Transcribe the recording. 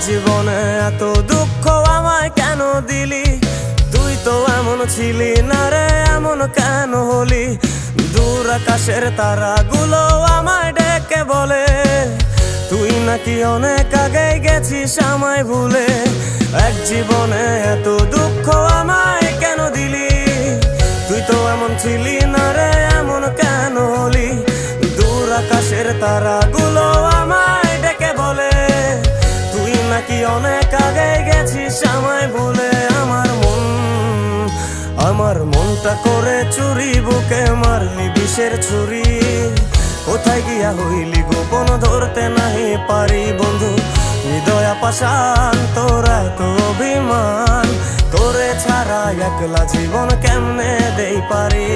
জীবনে এত দুঃখ আমায় কেন দিলি? তুই তো এমন ছিলি না রে, এমন কেন হলি? দূর আকাশের তারাগুলো আমায় ডেকে বলে তুই নাকি অনেক আগে গেছিস আমায় ভুলে। এক জীবনে এত দুঃখ আমায় কেন দিলি? তুই তো এমন ছিলি না রে, এমন কেন হলি? দূর আকাশের তারাগুলো আমায় ডেকে বলে তুই নাকি অনেক আগে গেছিস আমায় ভুলে। আমার মনটা করে চুরি, বুকে মারলি বিষের ছুরি। কোথায় গিয়া হইলি গোপন ধরতে নাহি পারি বন্ধু। হৃদয় পাষাণ তোর এত অভিমান, তোরে ছাড়া একলা জীবন কেমনে দেই পারি?